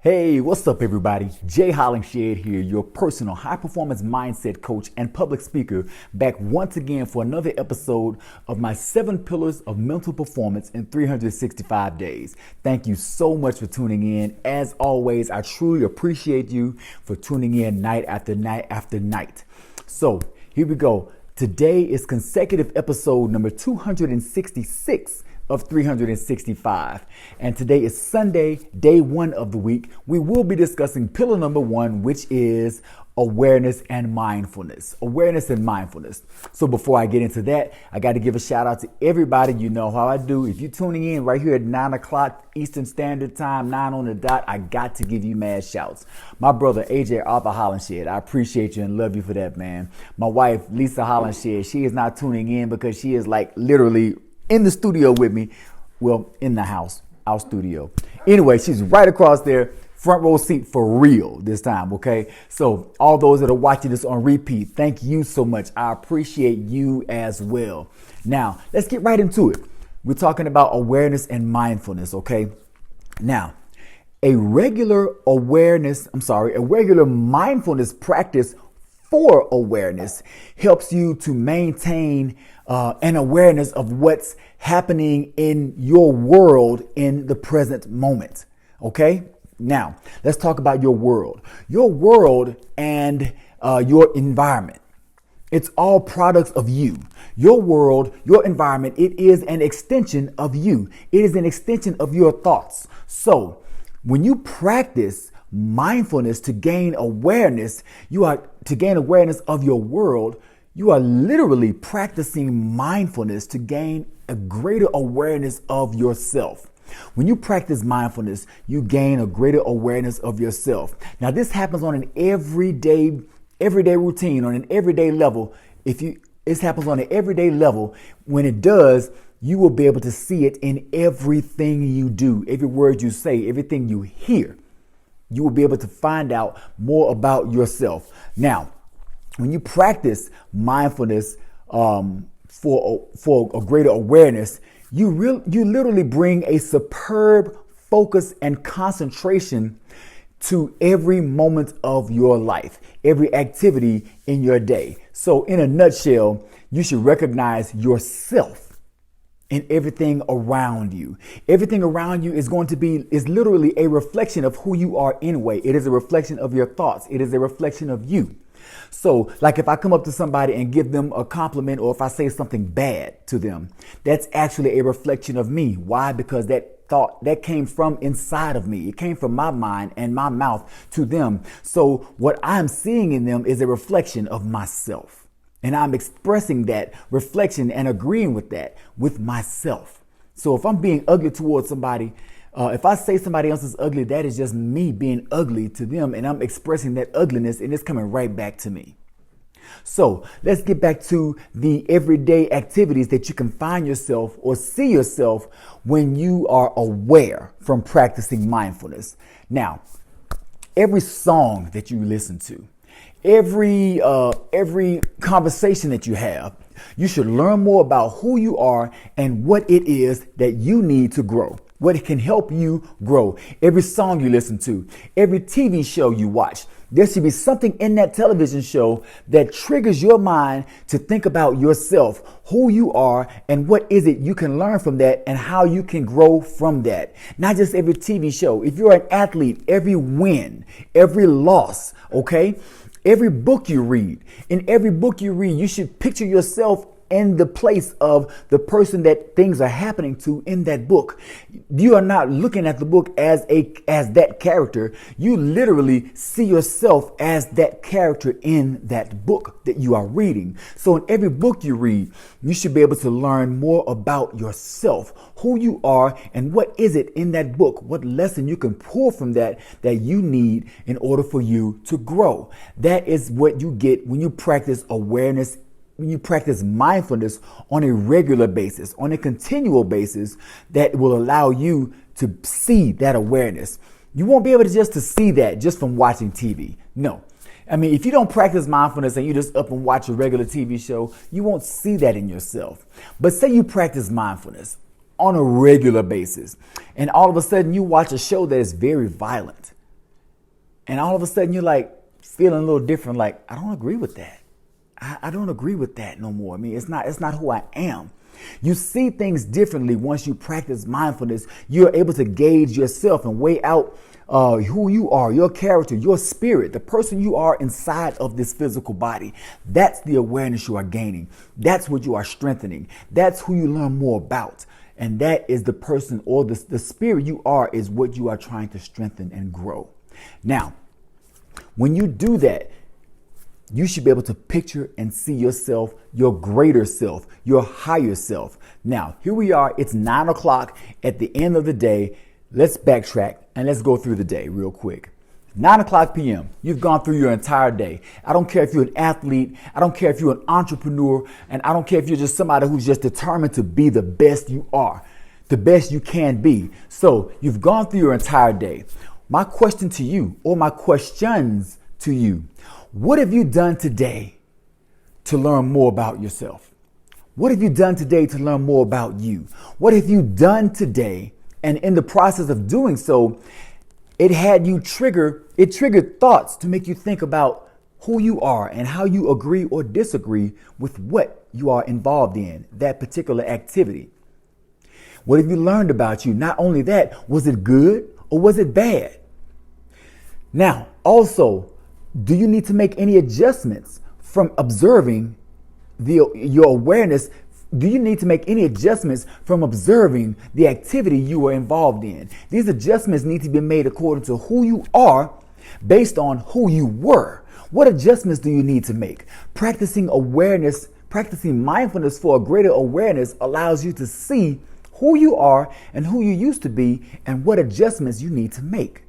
Hey, what's up, everybody? Jay Hollingshed here, your personal high-performance mindset coach and public speaker, back once again for another episode of my 7 Pillars of Mental Performance in 365 Days. Thank you so much for tuning in. As always, I truly appreciate you for tuning in night after night after night. So, here we go. Today is consecutive episode number 266 of 365. And today is Sunday, day 1 of the week. We will be discussing pillar number 1, which is awareness and mindfulness. Awareness and mindfulness. So before I get into that, I got to give a shout out to everybody. You know how I do. If you're tuning in right here at 9 o'clock Eastern Standard Time, 9 on the dot, I got to give you mad shouts. My brother, AJ Arthur Hollingshed, I appreciate you and love you for that, man. My wife, Lisa Hollingshed, she is not tuning in because she is like literally in the studio with me. Well, in the house, our studio. Anyway, she's right across there, front row seat for real this time, okay? So all those that are watching this on repeat, thank you so much. I appreciate you as well. Now, let's get right into it. We're talking about awareness and mindfulness, okay? Now, a regular mindfulness practice for awareness helps you to maintain an awareness of what's happening in your world in the present moment. Okay? Now, let's talk about your world. Your world and your environment. It's all products of you. Your world, your environment, it is an extension of you. It is an extension of your thoughts. So, when you practice mindfulness to gain awareness, of your world, you are literally practicing mindfulness to gain a greater awareness of yourself. When you practice mindfulness, you gain a greater awareness of yourself. Now, this happens on an everyday routine, on an everyday level. This happens on an everyday level. When it does, you will be able to see it in everything you do, every word you say, everything you hear. You will be able to find out more about yourself. Now, when you practice mindfulness for a greater awareness, you literally bring a superb focus and concentration to every moment of your life, every activity in your day. So in a nutshell, you should recognize yourself in everything around you. Everything around you is literally a reflection of who you are anyway. It is a reflection of your thoughts. It is a reflection of you. So like if I come up to somebody and give them a compliment, or if I say something bad to them, that's actually a reflection of me. Why? Because that thought that came from inside of me. It came from my mind and my mouth to them. So what I'm seeing in them is a reflection of myself. And I'm expressing that reflection and agreeing with that with myself. So if I'm being ugly towards somebody, if I say somebody else is ugly, that is just me being ugly to them. And I'm expressing that ugliness and it's coming right back to me. So let's get back to the everyday activities that you can find yourself or see yourself when you are aware from practicing mindfulness. Now, every song that you listen to, every conversation that you have, you should learn more about who you are and what it is that you need to grow, what it can help you grow. Every song you listen to, every TV show you watch, there should be something in that television show that triggers your mind to think about yourself, who you are, and what is it you can learn from that and how you can grow from that. Not just every TV show. If you're an athlete, every win, every loss, okay? Every book you read, you should picture yourself in the place of the person that things are happening to in that book. You are not looking at the book as that character. You literally see yourself as that character in that book that you are reading. So in every book you read, you should be able to learn more about yourself, who you are, and what is it in that book, what lesson you can pull from that you need in order for you to grow. That is what you get when you practice awareness, when you practice mindfulness on a regular basis, on a continual basis, that will allow you to see that awareness. You won't be able to see that just from watching TV. No. I mean, if you don't practice mindfulness and you just up and watch a regular TV show, you won't see that in yourself. But say you practice mindfulness on a regular basis, and all of a sudden you watch a show that is very violent, And all of a sudden you're like feeling a little different. Like, I don't agree with that. I don't agree with that no more. I mean, it's not who I am. You see things differently once you practice mindfulness. You're able to gauge yourself and weigh out who you are, your character, your spirit, the person you are inside of this physical body. That's the awareness you are gaining. That's what you are strengthening. That's who you learn more about. And that is the person or the spirit you are is what you are trying to strengthen and grow. Now, when you do that, you should be able to picture and see yourself, your greater self, your higher self. Now, here we are. It's 9 o'clock at the end of the day. Let's backtrack and let's go through the day real quick. 9 o'clock p.m. You've gone through your entire day. I don't care if you're an athlete. I don't care if you're an entrepreneur. And I don't care if you're just somebody who's just determined to be the best you are, the best you can be. So you've gone through your entire day. My question to you, or my questions to you, what have you done today to learn more about yourself? What have you done today to learn more about you? What have you done today? And in the process of doing so, it triggered thoughts to make you think about who you are and how you agree or disagree with what you are involved in, that particular activity. What have you learned about you? Not only that, was it good or was it bad? Now, also, do you need to make any adjustments from observing your awareness? Do you need to make any adjustments from observing the activity you were involved in? These adjustments need to be made according to who you are based on who you were. What adjustments do you need to make? Practicing mindfulness for a greater awareness allows you to see who you are and who you used to be and what adjustments you need to make.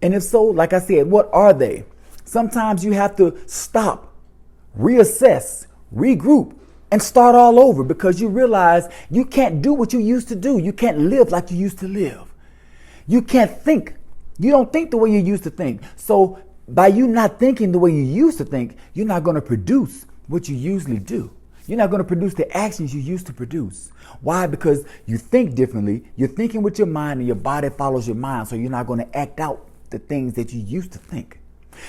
And if so, like I said, what are they? Sometimes you have to stop, reassess, regroup, and start all over because you realize you can't do what you used to do. You can't live like you used to live. You can't think. You don't think the way you used to think. So by you not thinking the way you used to think, you're not going to produce what you usually do. You're not going to produce the actions you used to produce. Why? Because you think differently. You're thinking with your mind and your body follows your mind. So you're not going to act out the things that you used to think.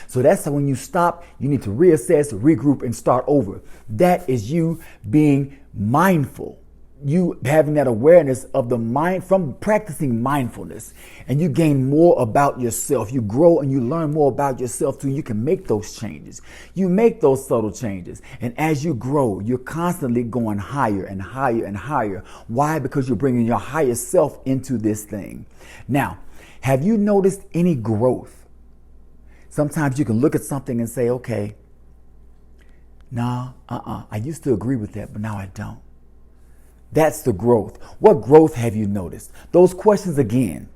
So that's how when you stop, you need to reassess, regroup, and start over. That is you being mindful. You having that awareness of the mind from practicing mindfulness, and you gain more about yourself. You grow and you learn more about yourself too. You can make those changes. You make those subtle changes. And as you grow, you're constantly going higher and higher and higher. Why? Because you're bringing your higher self into this thing. Now, have you noticed any growth? Sometimes you can look at something and say, okay, I used to agree with that, but now I don't. That's the growth. What growth have you noticed? Those questions again.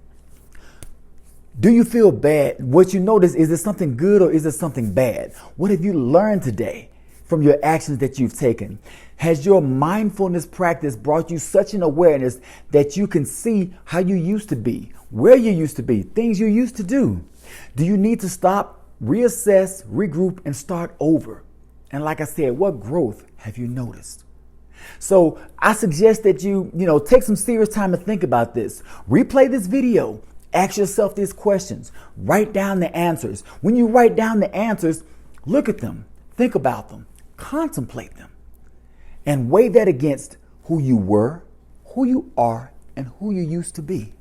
Do you feel bad? What you notice, is it something good or is it something bad? What have you learned today from your actions that you've taken? Has your mindfulness practice brought you such an awareness that you can see how you used to be, where you used to be, things you used to do? Do you need to stop, reassess, regroup, and start over? And like I said, what growth have you noticed? So I suggest that you take some serious time to think about this. Replay this video. Ask yourself these questions. Write down the answers. When you write down the answers, look at them, think about them, contemplate them, and weigh that against who you were, who you are, and who you used to be.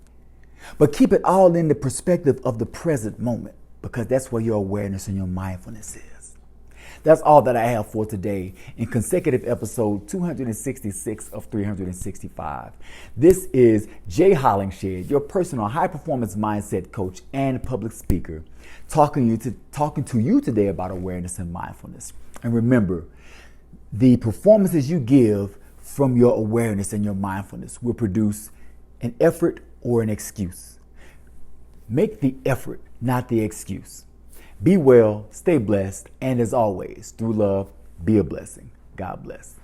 But keep it all in the perspective of the present moment, because that's where your awareness and your mindfulness is. That's all that I have for today in consecutive episode 266 of 365. This is Jay Hollingshed, your personal high performance mindset coach and public speaker, talking to you today about awareness and mindfulness. And remember, the performances you give from your awareness and your mindfulness will produce an effort or an excuse. Make the effort, not the excuse. Be well, stay blessed, and as always, through love, be a blessing. God bless.